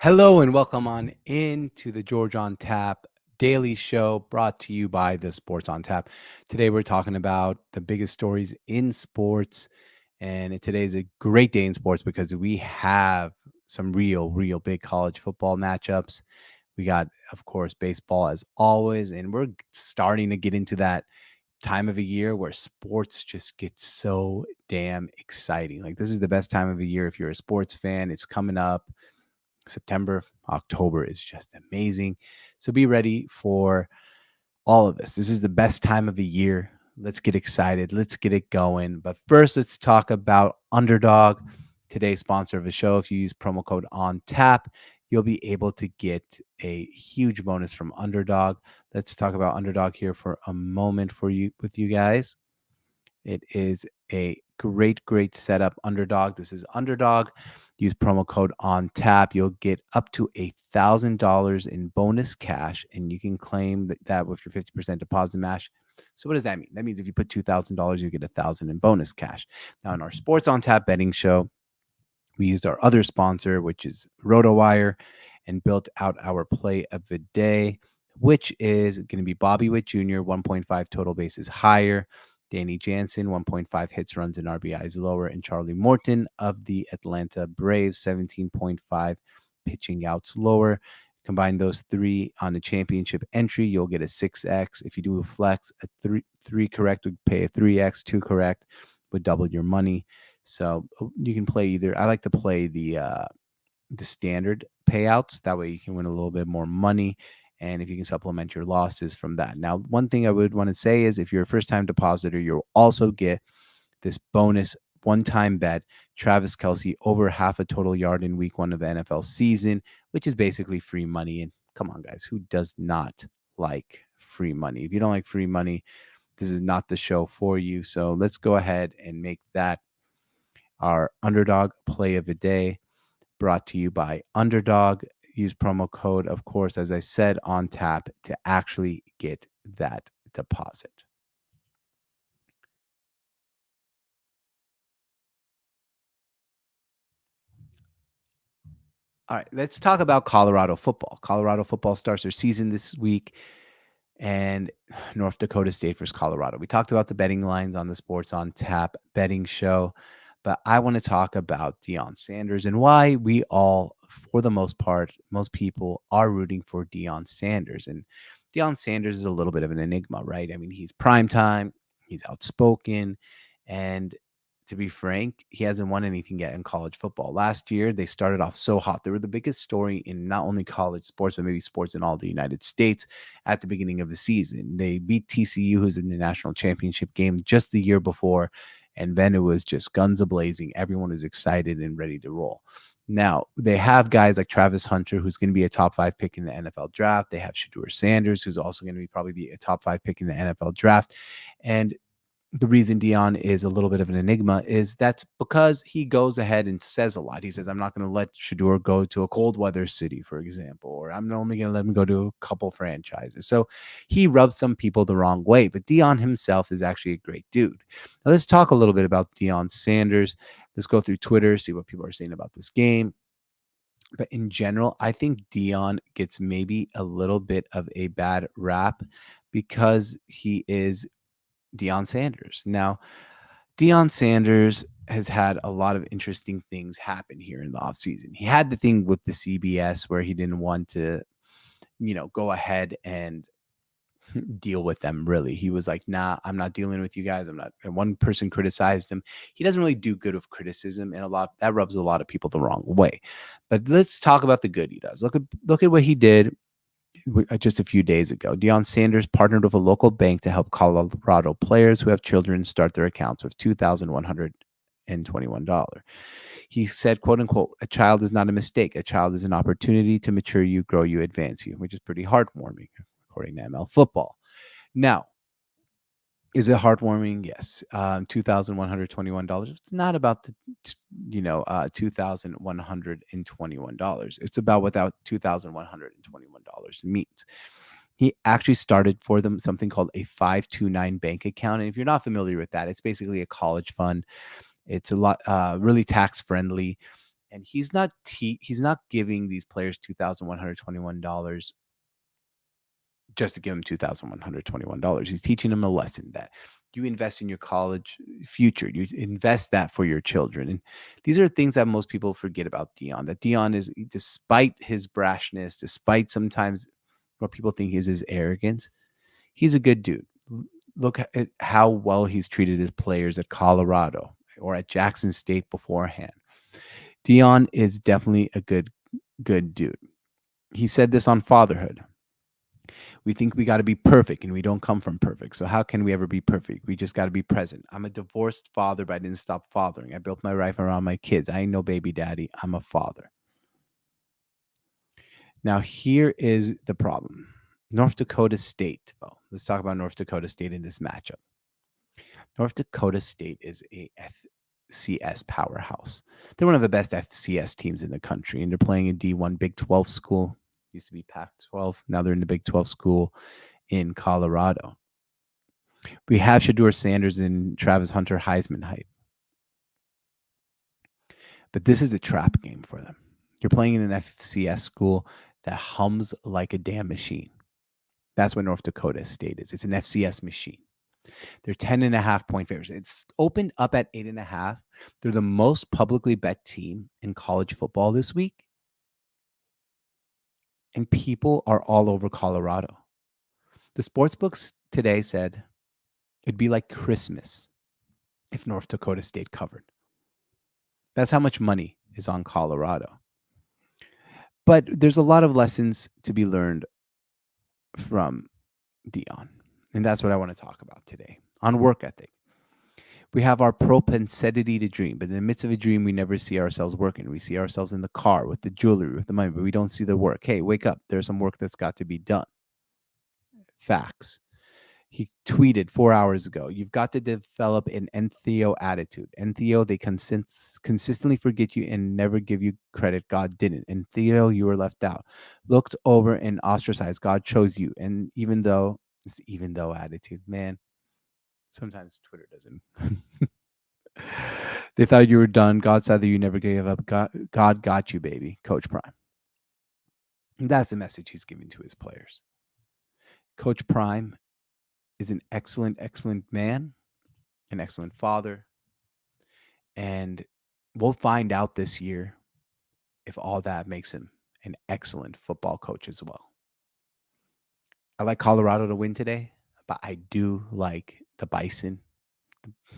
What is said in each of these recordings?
Hello and welcome on into the George on Tap daily show brought to you by the Sports on Tap. Today we're talking about the biggest stories in sports, and today is a great day in sports because we have some real big college football matchups. We got, of course, baseball as always, and we're starting to get into that time of a year where sports just get so damn exciting. Like, this is the best time of the year if you're a sports fan. It's coming up. September, October is just amazing. So be ready for all of this. This is the best time of the year. Let's get excited. Let's get it going. But first, let's talk about Underdog, today's sponsor of the show. If you use promo code on tap, you'll be able to get a huge bonus from Underdog. Let's talk about Underdog here for a moment with you guys. It is a great setup. Underdog. This is Underdog. Use promo code on tap. You'll get up to $1,000 in bonus cash, and you can claim that with your 50% deposit match. So what does that mean? That means if you put $2,000, you get $1,000 in bonus cash. Now, in our Sports on Tap betting show, we used our other sponsor, which is RotoWire, and built out our play of the day, which is going to be Bobby Witt Jr., 1.5 total bases higher. Danny Jansen, 1.5 hits, runs, and RBIs lower. And Charlie Morton of the Atlanta Braves, 17.5 pitching outs lower. Combine those three on a championship entry, you'll get a 6x. If you do a flex, a three correct would pay a 3x, 2 correct would double your money. So you can play either. I like to play the standard payouts. That way you can win a little bit more money. And if you can supplement your losses from that. Now, one thing I would want to say is if you're a first-time depositor, you'll also get this bonus one-time bet. Travis Kelce over half a total yard in week 1 of the NFL season, which is basically free money. And come on, guys, who does not like free money? If you don't like free money, this is not the show for you. So let's go ahead and make that our Underdog play of the day, brought to you by Underdog. Use promo code, of course, as I said, on tap to actually get that deposit. All right, let's talk about Colorado football. Colorado football starts their season this week, and North Dakota State versus Colorado. We talked about the betting lines on the Sports on Tap betting show, but I want to talk about Deion Sanders and why we all, for the most part, most people are rooting for Deion Sanders. And Deion Sanders is a little bit of an enigma, right? I mean, he's primetime, he's outspoken, and to be frank, he hasn't won anything yet in college football. Last year, they started off so hot. They were the biggest story in not only college sports, but maybe sports in all the United States at the beginning of the season. They beat TCU, who's in the national championship game just the year before, and then it was just guns a-blazing. Everyone was excited and ready to roll. Now, they have guys like Travis Hunter, who's going to be a top 5 pick in the NFL draft. They have Shedeur Sanders, who's also going to probably be a top 5 pick in the NFL draft. And the reason Deion is a little bit of an enigma is that's because he goes ahead and says a lot. He says, I'm not going to let Shedeur go to a cold weather city, for example, or I'm only going to let him go to a couple franchises. So he rubs some people the wrong way, but Deion himself is actually a great dude. Now let's talk a little bit about Deion Sanders. Let's go through Twitter, see what people are saying about this game. But in general, I think Deion gets maybe a little bit of a bad rap because he is Deion Sanders. Now, Deion Sanders has had a lot of interesting things happen here in the offseason. He had the thing with the CBS where he didn't want to, go ahead and deal with them, really. He was like, nah, I'm not dealing with you guys. I'm not. And one person criticized him. He doesn't really do good with criticism, and that rubs a lot of people the wrong way. But let's talk about the good he does. Look at what he did just a few days ago. Deion Sanders partnered with a local bank to help Colorado players who have children start their accounts with $2,121. He said, quote unquote, a child is not a mistake. A child is an opportunity to mature you, grow you, advance you, which is pretty heartwarming, according to ML Football. Now, is it heartwarming? Yes. $2,121. It's not about the, $2,121. It's about what that $2,121 means. He actually started for them something called a 529 bank account. And if you're not familiar with that, it's basically a college fund. It's a lot, really tax friendly. And he's not giving these players $2,121 just to give them $2,121. He's teaching them a lesson that you invest in your college future. You invest that for your children. And these are things that most people forget about Dion. That Dion is, despite his brashness, despite sometimes what people think is his arrogance, he's a good dude. Look at how well he's treated his players at Colorado or at Jackson State beforehand. Dion is definitely a good dude. He said this on fatherhood. We think we got to be perfect and we don't come from perfect. So how can we ever be perfect? We just got to be present. I'm a divorced father, but I didn't stop fathering. I built my life around my kids. I ain't no baby daddy. I'm a father. Now, here is the problem. North Dakota State. Well, let's talk about North Dakota State in this matchup. North Dakota State is a FCS powerhouse. They're one of the best FCS teams in the country, and they're playing a D1 Big 12 school. Used to be Pac-12. Now they're in the Big 12 school in Colorado. We have Shedeur Sanders and Travis Hunter Heisman hype. But this is a trap game for them. You're playing in an FCS school that hums like a damn machine. That's what North Dakota State is. It's an FCS machine. They're 10.5-point favorites. It's opened up at 8.5. They're the most publicly bet team in college football this week. And people are all over Colorado. The sports books today said it'd be like Christmas if North Dakota State covered. That's how much money is on Colorado. But there's a lot of lessons to be learned from Dion. And that's what I want to talk about today on work ethic. We have our propensity to dream, but in the midst of a dream, we never see ourselves working. We see ourselves in the car with the jewelry, with the money, but we don't see the work. Hey, wake up. There's some work that's got to be done. Facts. He tweeted 4 hours ago, you've got to develop an Entheo attitude. Entheo, they consistently forget you and never give you credit. God didn't. Entheo, you were left out. Looked over and ostracized. God chose you. And even though attitude, man, sometimes Twitter doesn't. They thought you were done. God said that you never gave up. God got you, baby. Coach Prime. And that's the message he's giving to his players. Coach Prime is an excellent man, an excellent father. And we'll find out this year if all that makes him an excellent football coach as well. I like Colorado to win today, but I do like the Bison,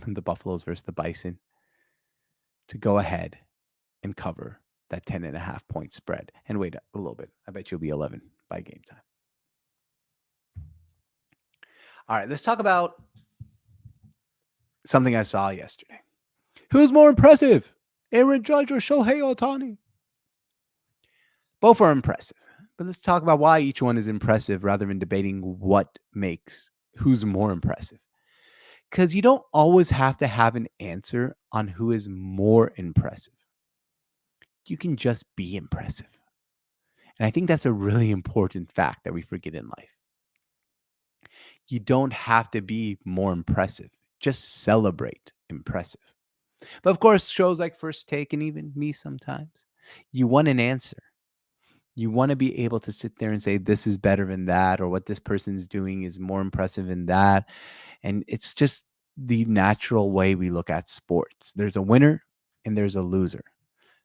the Buffaloes versus the Bison, to go ahead and cover that 10.5-point spread. And wait a little bit. I bet you'll be 11 by game time. All right, let's talk about something I saw yesterday. Who's more impressive, Aaron Judge or Shohei Ohtani? Both are impressive, but let's talk about why each one is impressive rather than debating what makes who's more impressive. Because you don't always have to have an answer on who is more impressive. You can just be impressive. And I think that's a really important fact that we forget in life. You don't have to be more impressive. Just celebrate impressive. But of course, shows like First Take and even me sometimes, you want an answer. You want to be able to sit there and say, this is better than that, or what this person's doing is more impressive than that. And it's just the natural way we look at sports. There's a winner and there's a loser.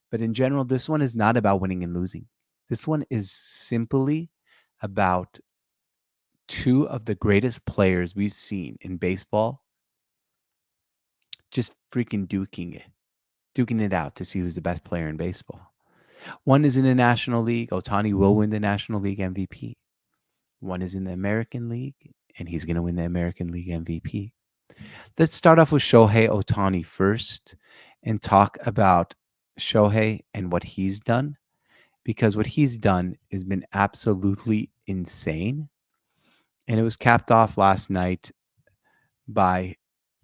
But in general, this one is not about winning and losing. This one is simply about two of the greatest players we've seen in baseball just freaking duking it out to see who's the best player in baseball. One is in the National League. Ohtani will win the National League MVP. One is in the American League, and he's going to win the American League MVP. Let's start off with Shohei Ohtani first and talk about Shohei and what he's done, because what he's done has been absolutely insane. And it was capped off last night by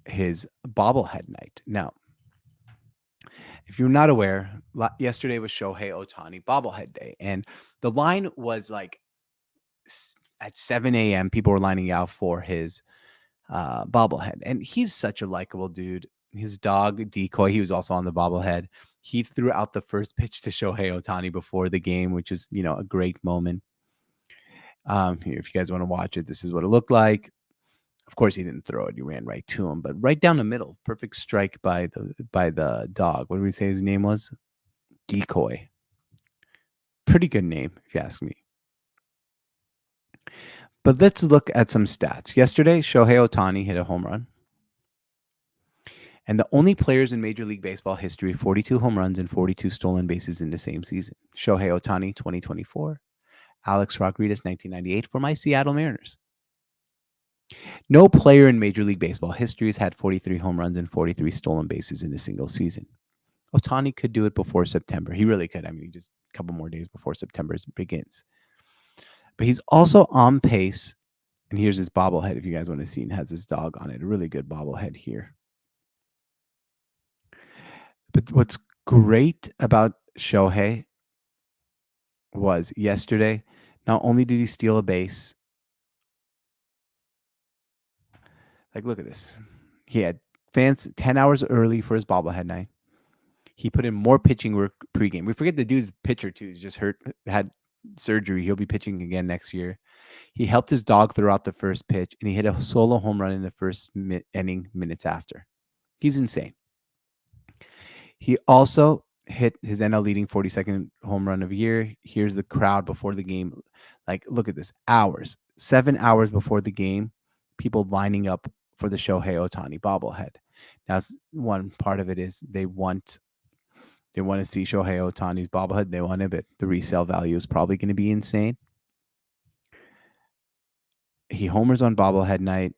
his bobblehead night. Now, if you're not aware, yesterday was Shohei Ohtani bobblehead day. And the line was like at 7 a.m., people were lining out for his bobblehead. And he's such a likable dude. His dog, Decoy, he was also on the bobblehead. He threw out the first pitch to Shohei Ohtani before the game, which is, a great moment. Here, if you guys want to watch it, this is what it looked like. Of course, he didn't throw it; he ran right to him, but right down the middle, perfect strike by the dog. What did we say his name was? Decoy. Pretty good name, if you ask me. But let's look at some stats. Yesterday, Shohei Ohtani hit a home run. And the only players in Major League Baseball history, 42 home runs and 42 stolen bases in the same season. Shohei Ohtani, 2024. Alex Rodriguez, 1998 for my Seattle Mariners. No player in Major League Baseball history has had 43 home runs and 43 stolen bases in a single season. Ohtani could do it before September. He really could. I mean, just a couple more days before September begins. But he's also on pace. And here's his bobblehead, if you guys want to see. It has his dog on it. A really good bobblehead here. But what's great about Shohei was yesterday, not only did he steal a base, like, look at this. He had fans 10 hours early for his bobblehead night. He put in more pitching work pregame. We forget the dude's pitcher, too. He's just hurt, had surgery. He'll be pitching again next year. He helped his dog throughout the first pitch, and he hit a solo home run in the first inning minutes after. He's insane. He also hit his NL leading 42nd home run of the year. Here's the crowd before the game. Like, look at this. 7 hours before the game, people lining up for the Shohei Ohtani bobblehead. Now, one part of it is they want to see Shohei Ohtani's bobblehead. They want it, but the resale value is probably going to be insane. He homers on bobblehead night.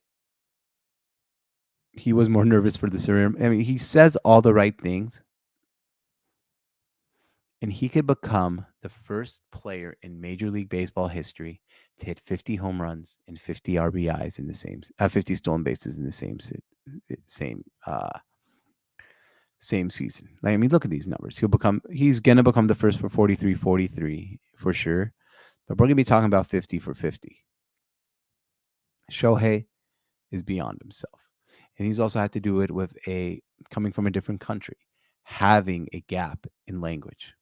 He was more nervous for the ceremony. I mean, he says all the right things. And he could become the first player in Major League Baseball history to hit 50 home runs and 50 RBIs in the same 50 stolen bases in the same season. Like, I mean, look at these numbers. He's gonna become the first for 43 for sure. But we're gonna be talking about 50 for 50. Shohei is beyond himself. And he's also had to do it with coming from a different country, having a gap in language.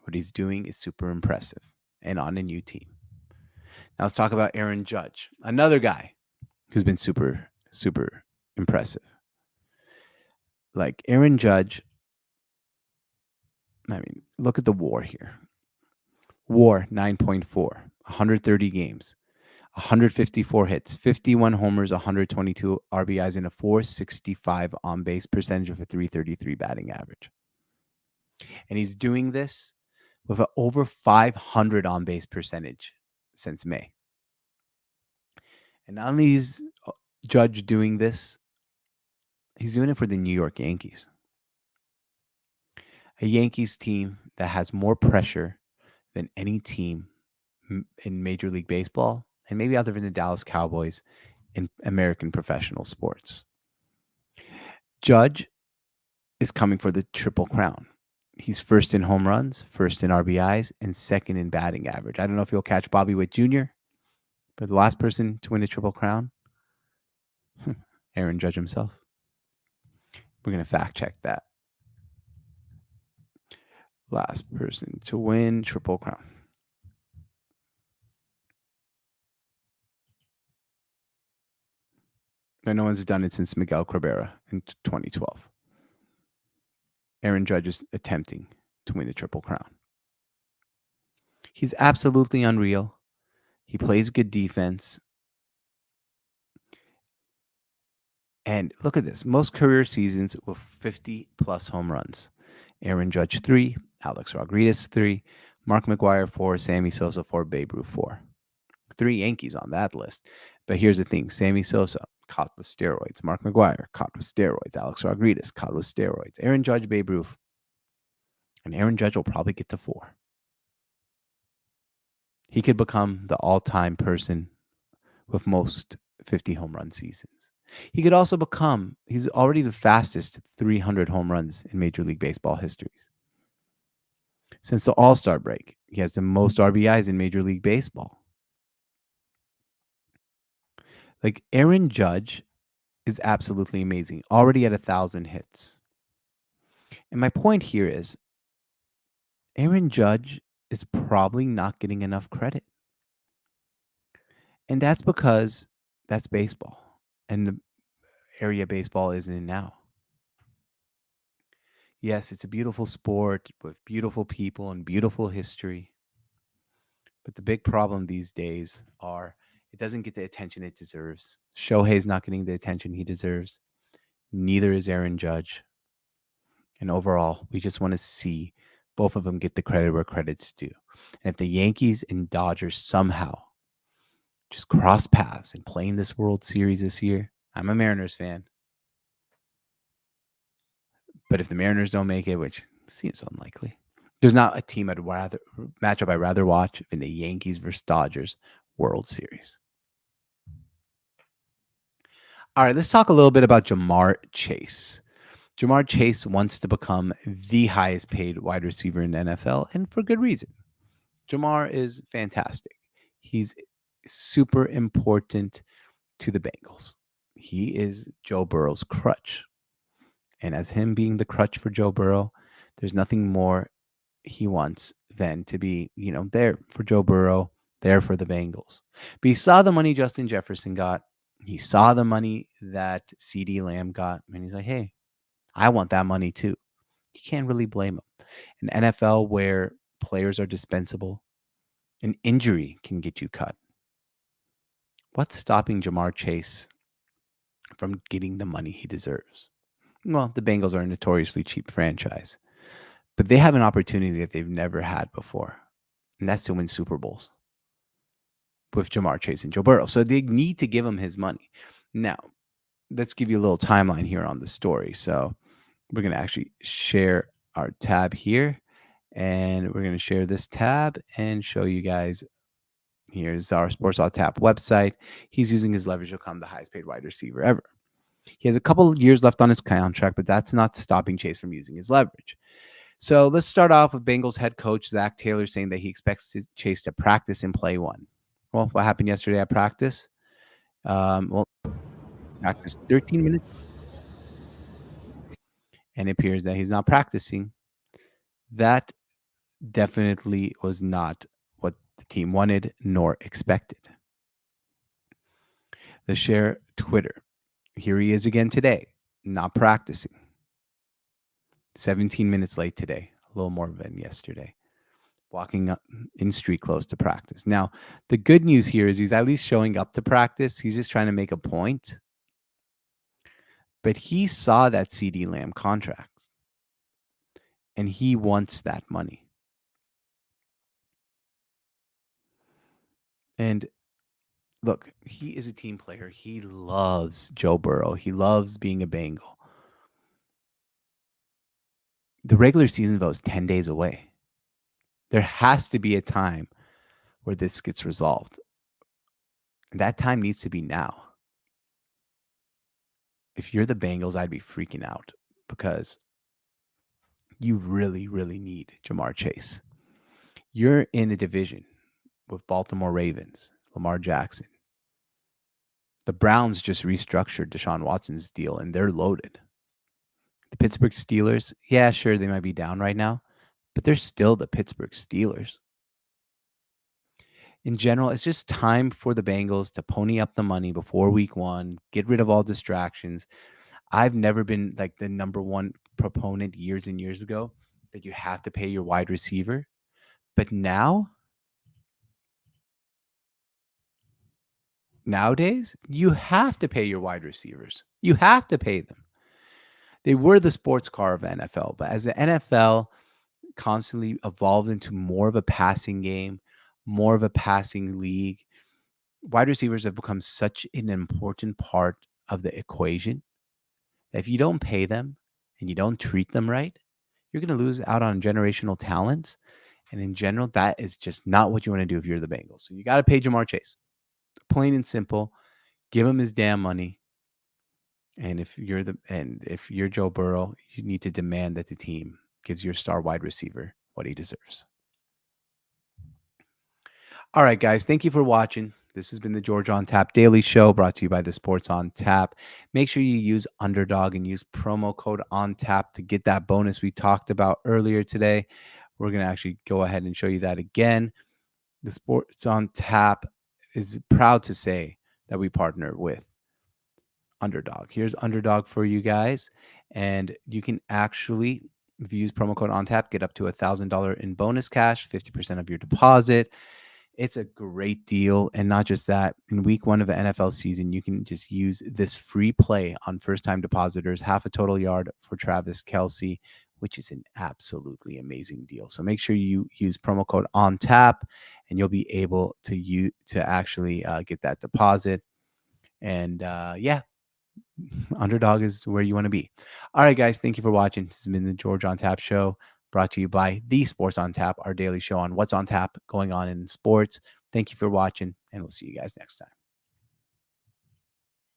What he's doing is super impressive and on a new team. Now let's talk about Aaron Judge, another guy who's been super, super impressive. Like Aaron Judge, I mean, look at the WAR here. WAR 9.4, 130 games, 154 hits, 51 homers, 122 RBIs, and a 465 on base percentage with a 333 batting average. And he's doing this with an over 500 on base percentage since May. And not only is Judge doing this, he's doing it for the New York Yankees. A Yankees team that has more pressure than any team in Major League Baseball, and maybe other than the Dallas Cowboys in American professional sports. Judge is coming for the Triple Crown. He's first in home runs, first in RBIs, and second in batting average. I don't know if you'll catch Bobby Witt Jr., but the last person to win a Triple Crown, Aaron Judge himself. We're going to fact check that. Last person to win Triple Crown. No one's done it since Miguel Cabrera in 2012. Aaron Judge is attempting to win the Triple Crown. He's absolutely unreal. He plays good defense. And look at this. Most career seasons with 50-plus home runs. Aaron Judge 3, Alex Rodriguez 3, Mark McGwire 4, Sammy Sosa 4, Babe Ruth 4. 3 Yankees on that list. But here's the thing. Sammy Sosa, caught with steroids. Mark McGwire, caught with steroids. Alex Rodriguez, caught with steroids. Aaron Judge, Babe Ruth. And Aaron Judge will probably get to 4. He could become the all-time person with most 50 home run seasons. He could also become, he's already the fastest 300 home runs in Major League Baseball histories. Since the All-Star break, he has the most RBIs in Major League Baseball. Like, Aaron Judge is absolutely amazing. Already at 1,000 hits. And my point here is Aaron Judge is probably not getting enough credit. And that's because that's baseball and the area baseball is in now. Yes, it's a beautiful sport with beautiful people and beautiful history. But the big problem these days are it doesn't get the attention it deserves. Shohei's not getting the attention he deserves. Neither is Aaron Judge. And overall, we just want to see both of them get the credit where credit's due. And if the Yankees and Dodgers somehow just cross paths and play in this World Series this year, I'm a Mariners fan. But if the Mariners don't make it, which seems unlikely, there's not a team I'd rather matchup I'd rather watch than the Yankees versus Dodgers World Series. All right, let's talk a little bit about Jamar Chase. Jamar Chase wants to become the highest paid wide receiver in the NFL, and for good reason. Jamar is fantastic. He's super important to the Bengals. He is Joe Burrow's crutch. And as him being the crutch for Joe Burrow, there's nothing more he wants than to be, there for Joe Burrow, there for the Bengals. But he saw the money Justin Jefferson got. He saw the money that CD Lamb got. And he's like, hey, I want that money too. You can't really blame him. An NFL where players are dispensable, an injury can get you cut. What's stopping Jamar Chase from getting the money he deserves? Well, the Bengals are a notoriously cheap franchise, but they have an opportunity that they've never had before, and that's to win Super Bowls with Jamar Chase and Joe Burrow. So they need to give him his money. Now, let's give you a little timeline here on the story. So we're going to actually share our tab here, and we're going to share this tab and show you guys. Here's our Sports All Tap website. He's using his leverage to become the highest paid wide receiver ever. He has a couple of years left on his contract, but that's not stopping Chase from using his leverage. So let's start off with Bengals head coach Zach Taylor saying that he expects Chase to practice and play one. Well, what happened yesterday at practice? Practice 13 minutes, and it appears that he's not practicing. That definitely was not what the team wanted nor expected. Let's share Twitter. Here he is again today, not practicing. 17 minutes late today, a little more than yesterday. Walking up in street clothes to practice. Now, the good news here is he's at least showing up to practice. He's just trying to make a point. But he saw that CD Lamb contract, and he wants that money. And look, he is a team player. He loves Joe Burrow. He loves being a Bengal. The regular season vote is 10 days away. There has to be a time where this gets resolved. And that time needs to be now. If you're the Bengals, I'd be freaking out because you really, really need Jamar Chase. You're in a division with Baltimore Ravens, Lamar Jackson. The Browns just restructured Deshaun Watson's deal, and they're loaded. The Pittsburgh Steelers, yeah, sure, they might be down right now, but they're still the Pittsburgh Steelers. In general, it's just time for the Bengals to pony up the money before week one, get rid of all distractions. I've never been like the number one proponent years and years ago that you have to pay your wide receiver. But nowadays, you have to pay your wide receivers. You have to pay them. They were the sports car of NFL, but as the NFL constantly evolved into more of a passing game, more of a passing league, wide receivers have become such an important part of the equation that if you don't pay them and you don't treat them right, you're going to lose out on generational talents. And in general, that is just not what you want to do if you're the Bengals. So you got to pay Jamar Chase. Plain and simple. Give him his damn money. And if you're Joe Burrow, you need to demand that the team gives your star wide receiver what he deserves. All right, guys. Thank you for watching. This has been the George on Tap Daily Show, brought to you by the Sports on Tap. Make sure you use Underdog and use promo code on tap to get that bonus we talked about earlier today. We're going to actually go ahead and show you that again. The Sports on Tap is proud to say that we partner with Underdog. Here's Underdog for you guys. And you can actually, if you use promo code on tap, get up to $1,000 in bonus cash, 50% of your deposit. It's a great deal. And not just that, in week one of the NFL season, you can just use this free play on first time depositors, half a total yard for Travis Kelce, which is an absolutely amazing deal. So make sure you use promo code on tap and you'll be able to actually get that deposit. And yeah, Underdog is where you want to be. All right, guys. Thank you for watching. This has been the George on Tap Show, brought to you by the Sports on Tap, our daily show on what's on tap going on in sports. Thank you for watching, and we'll see you guys next time.